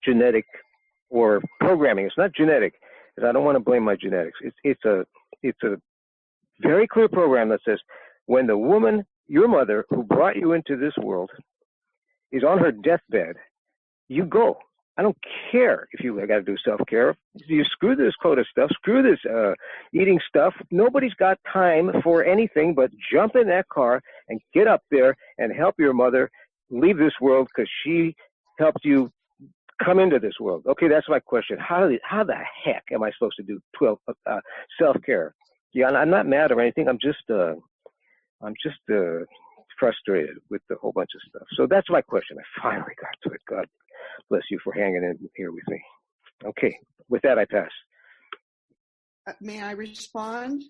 genetic or programming. It's not genetic, because I don't want to blame my genetics. It's a very clear program that says, when the woman, your mother, who brought you into this world, is on her deathbed, you go. I don't care if you got to do self-care. You screw this CoDA stuff, screw this eating stuff. Nobody's got time for anything but jump in that car and get up there and help your mother leave this world because she helped you come into this world. Okay, that's my question. How the heck am I supposed to do self-care? Yeah, I'm not mad or anything. I'm just frustrated with the whole bunch of stuff. So that's my question. I finally got to it. God bless you for hanging in here with me. Okay, with that, I pass. May I respond?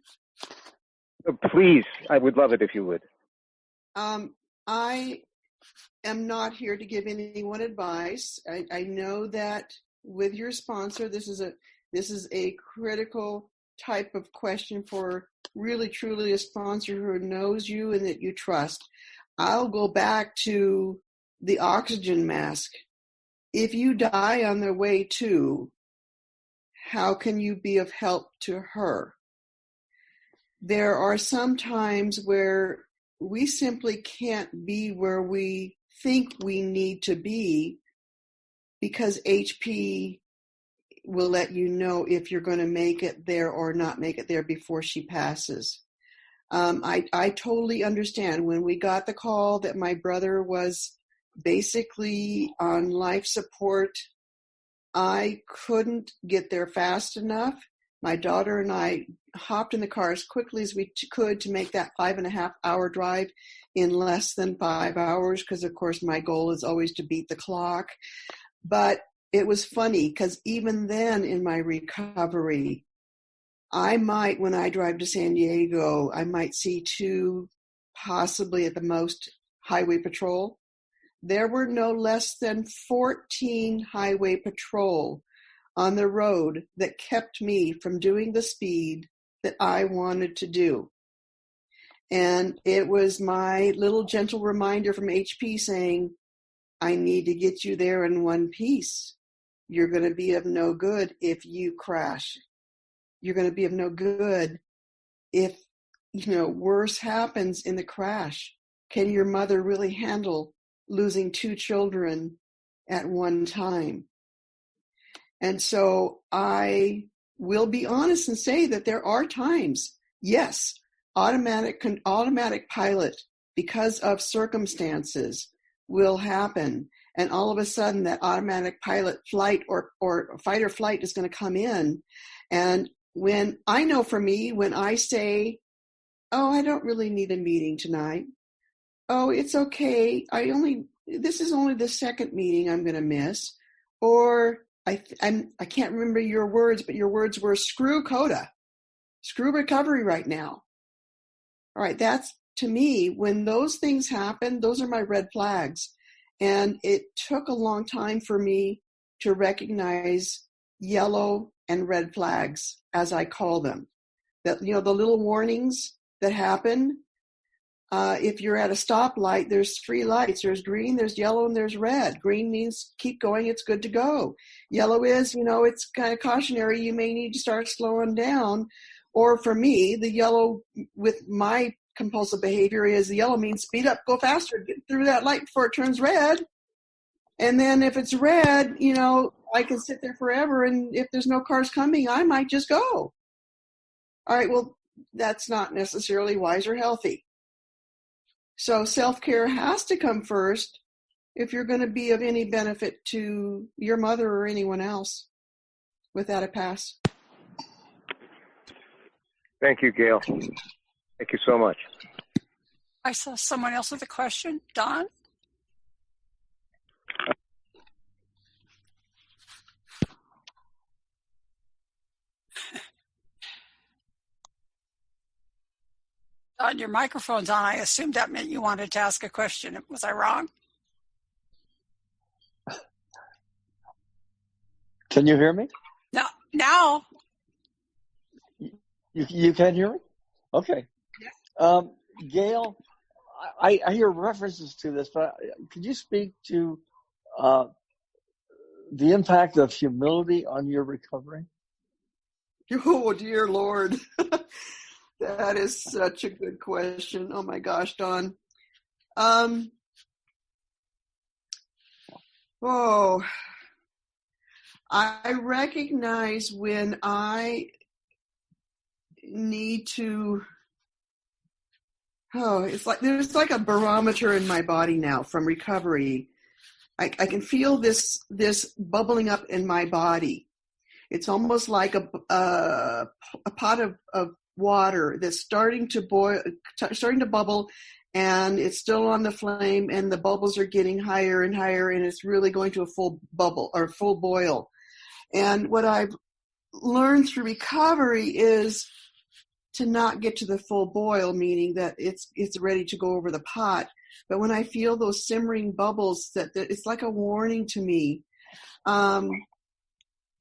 Please, I would love it if you would. I am not here to give anyone advice. I know that with your sponsor, this is a critical type of question for really truly a sponsor who knows you and that you trust. I'll go back to the oxygen mask. If you die on the way to, how can you be of help to her? There are some times where we simply can't be where we think we need to be because HP will let you know if you're going to make it there or not make it there before she passes. I totally understand. When we got the call that my brother was basically on life support, I couldn't get there fast enough. My daughter and I hopped in the car as quickly as we could to make that 5.5-hour drive in less than 5 hours because, of course, my goal is always to beat the clock. But it was funny because even then in my recovery, I might, when I drive to San Diego, I might see 2, possibly at the most, highway patrol. There were no less than 14 highway patrol on the road that kept me from doing the speed that I wanted to do. And it was my little gentle reminder from HP saying, I need to get you there in one piece. You're going to be of no good if you crash. You're going to be of no good if, worse happens in the crash. Can your mother really handle losing 2 children at one time? And so I will be honest and say that there are times, yes, automatic pilot, because of circumstances, will happen. And all of a sudden that automatic pilot flight or fight or flight is going to come in. And when I know for me, when I say, oh, I don't really need a meeting tonight. Oh, it's okay. This is only the second meeting I'm going to miss. Or I can't remember your words, but your words were screw CoDA, screw recovery right now. All right. That's, to me, when those things happen, those are my red flags. And it took a long time for me to recognize yellow and red flags, as I call them. That, the little warnings that happen. If you're at a stoplight, there's 3 lights. There's green, there's yellow, and there's red. Green means keep going, it's good to go. Yellow is, it's kind of cautionary. You may need to start slowing down. Or for me, the yellow with my compulsive behavior is the yellow means speed up, go faster, get through that light before it turns red. And then if it's red, I can sit there forever. And if there's no cars coming, I might just go. All right, well, that's not necessarily wise or healthy. So self-care has to come first if you're going to be of any benefit to your mother or anyone else. With that, I pass. Thank you, Gail. Thank you so much. I saw someone else with a question. Don? Don, your microphone's on. I assumed that meant you wanted to ask a question. Was I wrong? Can you hear me? No. Now. You can hear me? Okay. Yes. Gail, I hear references to this, but could you speak to the impact of humility on your recovery? Oh, dear Lord. That is such a good question. Oh, my gosh, Don. I recognize when I need to, it's like there's like a barometer in my body now from recovery. I can feel this bubbling up in my body. It's almost like a pot of water that's starting to boil, starting to bubble, and it's still on the flame, and the bubbles are getting higher and higher, and it's really going to a full bubble or full boil. And what I've learned through recovery is to not get to the full boil, meaning that it's ready to go over the pot. But when I feel those simmering bubbles, that it's like a warning to me.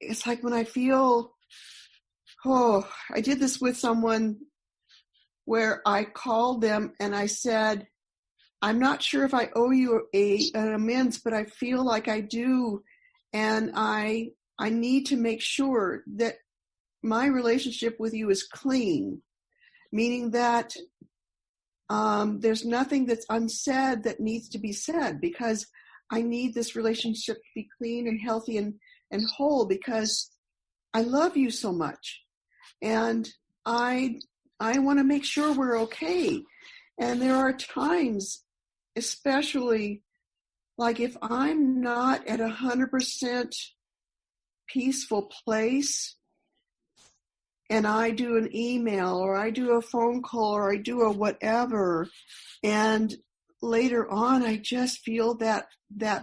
It's like when I feel, I did this with someone where I called them and I said, I'm not sure if I owe you an amends, but I feel like I do. And I need to make sure that my relationship with you is clean, meaning that there's nothing that's unsaid that needs to be said, because I need this relationship to be clean and healthy and whole, because I love you so much. And I want to make sure we're okay. And there are times, especially like if I'm not at 100% peaceful place, and I do an email or I do a phone call or I do a whatever, and later on I just feel that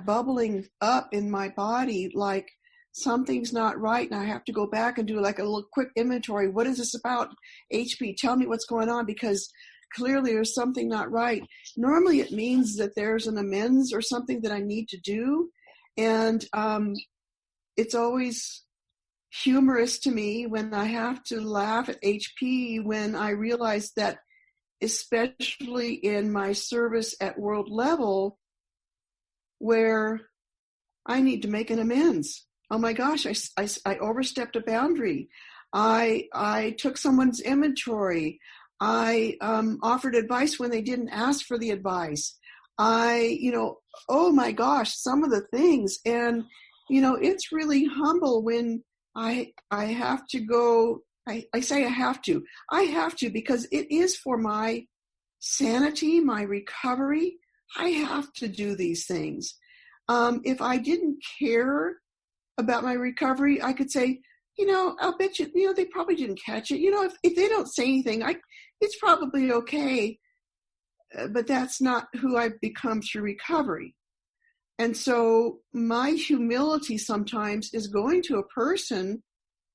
bubbling up in my body, like something's not right, and I have to go back and do like a little quick inventory. What is this about, HP? Tell me what's going on, because clearly there's something not right. Normally it means that there's an amends or something that I need to do. And it's always humorous to me when I have to laugh at HP when I realize that, especially in my service at world level, where I need to make an amends. Oh my gosh, I overstepped a boundary. I took someone's inventory. I offered advice when they didn't ask for the advice. Oh my gosh, some of the things. And, it's really humble when I have to go. I say I have to. I have to because it is for my sanity, my recovery. I have to do these things. If I didn't care about my recovery, I could say, I'll bet you, they probably didn't catch it. If they don't say anything, it's probably okay. But that's not who I've become through recovery. And so my humility sometimes is going to a person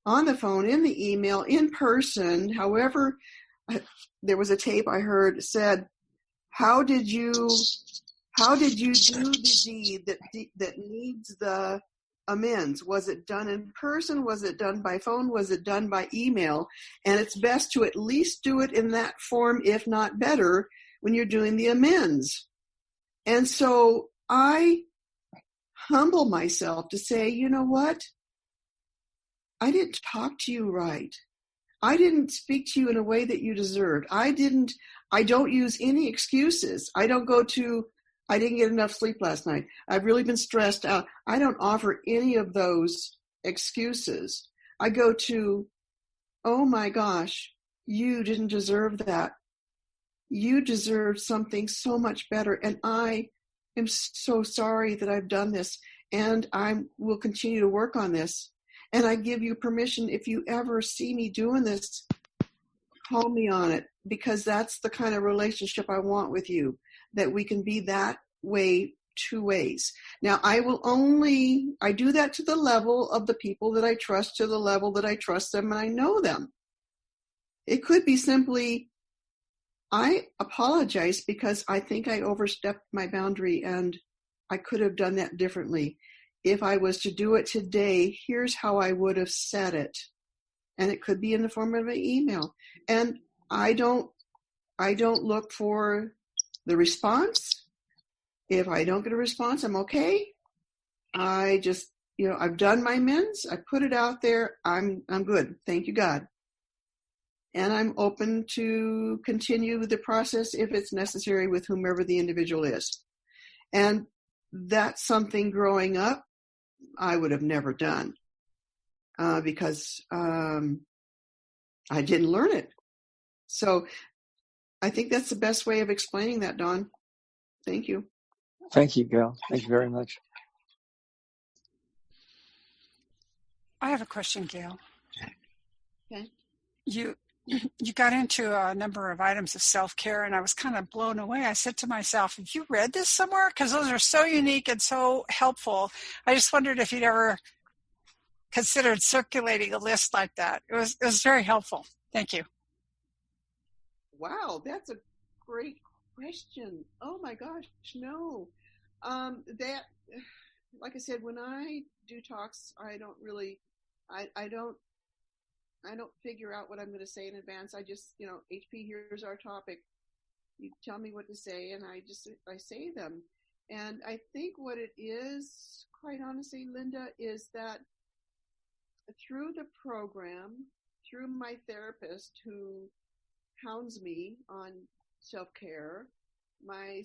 on the phone, in the email, in person, however. There was a tape I heard said, how did you do the deed that needs the amends? Was it done in person? Was it done by phone? Was it done by email? And it's best to at least do it in that form, if not better, when you're doing the amends. And so I humble myself to say, you know what? I didn't talk to you right. I didn't speak to you in a way that you deserved. I don't use any excuses. I don't go to, I didn't get enough sleep last night. I've really been stressed out. I don't offer any of those excuses. I go to, oh my gosh, you didn't deserve that. You deserve something so much better. And I am so sorry that I've done this. And I will continue to work on this. And I give you permission, if you ever see me doing this, call me on it, because that's the kind of relationship I want with you, that we can be that way, two ways. Now, I do that to the level of the people that I trust, to the level that I trust them and I know them. It could be simply, I apologize because I think I overstepped my boundary and I could have done that differently. If I was to do it today, here's how I would have said it. And it could be in the form of an email. And I don't look for the response. If I don't get a response, I'm okay. I just, I've done my amends. I put it out there. I'm good. Thank you, God. And I'm open to continue the process if it's necessary with whomever the individual is. And that's something growing up I would have never done. because I didn't learn it. So I think that's the best way of explaining that, Don. Thank you. Thank you, Gail. Thank you very much. I have a question, Gail. Okay. You got into a number of items of self-care, and I was kind of blown away. I said to myself, have you read this somewhere? Because those are so unique and so helpful. I just wondered if you'd ever considered circulating a list like that. It was very helpful. Thank you. Wow, that's a great question. Oh my gosh, no. That, like I said, when I do talks, I don't really, I don't figure out what I'm going to say in advance. I just, HP, here's our topic. You tell me what to say, and I say them. And I think what it is, quite honestly, Linda, is that through the program, through my therapist who hounds me on self-care, my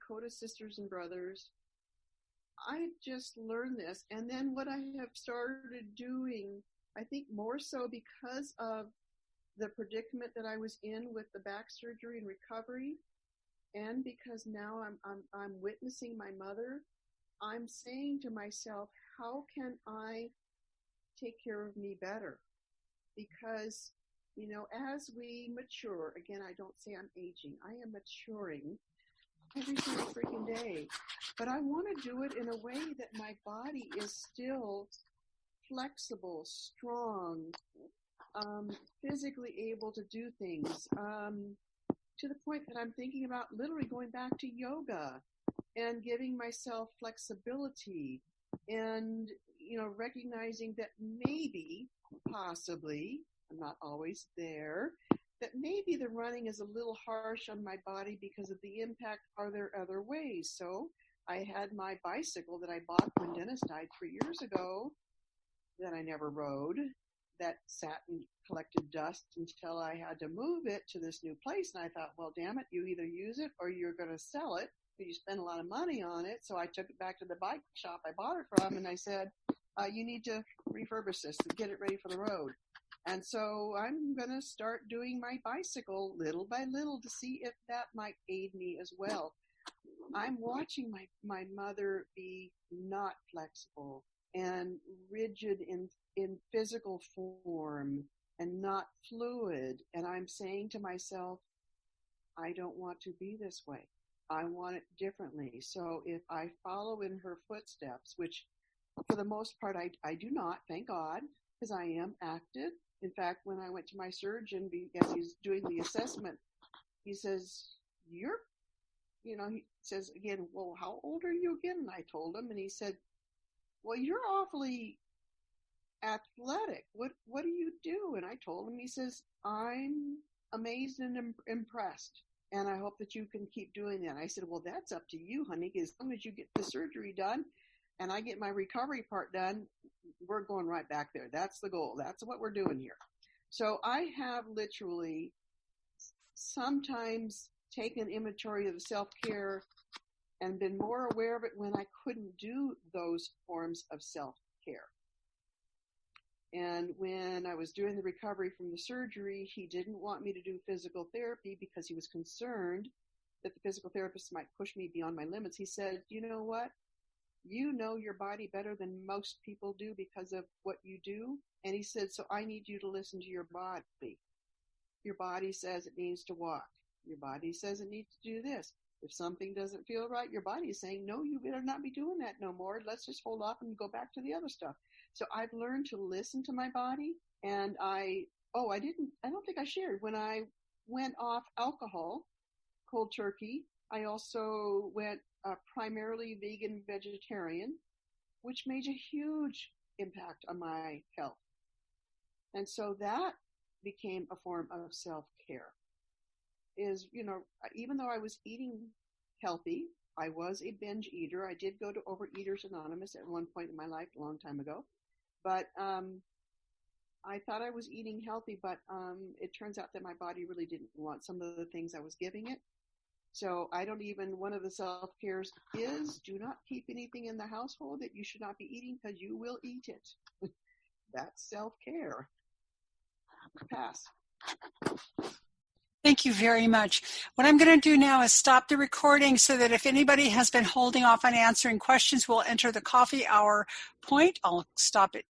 CoDA sisters and brothers, I just learned this. And then what I have started doing, I think more so because of the predicament that I was in with the back surgery and recovery, and because now I'm witnessing my mother, I'm saying to myself, how can I take care of me better? Because, as we mature, again, I don't say I'm aging, I am maturing every single freaking day. But I want to do it in a way that my body is still flexible, strong, physically able to do things, to the point that I'm thinking about literally going back to yoga and giving myself flexibility and, recognizing that maybe, possibly, I'm not always there, that maybe the running is a little harsh on my body because of the impact. Are there other ways? So I had my bicycle that I bought when Dennis died 3 years ago that I never rode, that sat and collected dust until I had to move it to this new place. And I thought, well, damn it, you either use it or you're going to sell it. You spend a lot of money on it. So I took it back to the bike shop I bought it from, and I said, you need to refurbish this and get it ready for the road. And so I'm going to start doing my bicycle little by little to see if that might aid me as well. I'm watching my mother be not flexible and rigid in physical form and not fluid. And I'm saying to myself, I don't want to be this way. I want it differently. So if I follow in her footsteps, which for the most part I do not, thank God, because I am active. In fact, when I went to my surgeon, as he's doing the assessment, he says, he says again, well, how old are you again? And I told him, and he said, well, you're awfully athletic. What do you do? And I told him, he says, I'm amazed and impressed. And I hope that you can keep doing that. I said, well, that's up to you, honey. As long as you get the surgery done and I get my recovery part done, we're going right back there. That's the goal. That's what we're doing here. So I have literally sometimes taken inventory of self-care and been more aware of it when I couldn't do those forms of self-care. And when I was doing the recovery from the surgery, he didn't want me to do physical therapy because he was concerned that the physical therapist might push me beyond my limits. He said, you know what? You know your body better than most people do because of what you do. And he said, so I need you to listen to your body. Your body says it needs to walk. Your body says it needs to do this. If something doesn't feel right, your body is saying, no, you better not be doing that no more. Let's just hold off and go back to the other stuff. So I've learned to listen to my body. And I don't think I shared, when I went off alcohol, cold turkey, I also went primarily vegan vegetarian, which made a huge impact on my health. And so that became a form of self-care. Is, even though I was eating healthy, I was a binge eater. I did go to Overeaters Anonymous at one point in my life, a long time ago. But I thought I was eating healthy, but it turns out that my body really didn't want some of the things I was giving it. So one of the self-cares is do not keep anything in the household that you should not be eating because you will eat it. That's self-care. Pass. Thank you very much. What I'm going to do now is stop the recording so that if anybody has been holding off on answering questions, we'll enter the coffee hour point. I'll stop it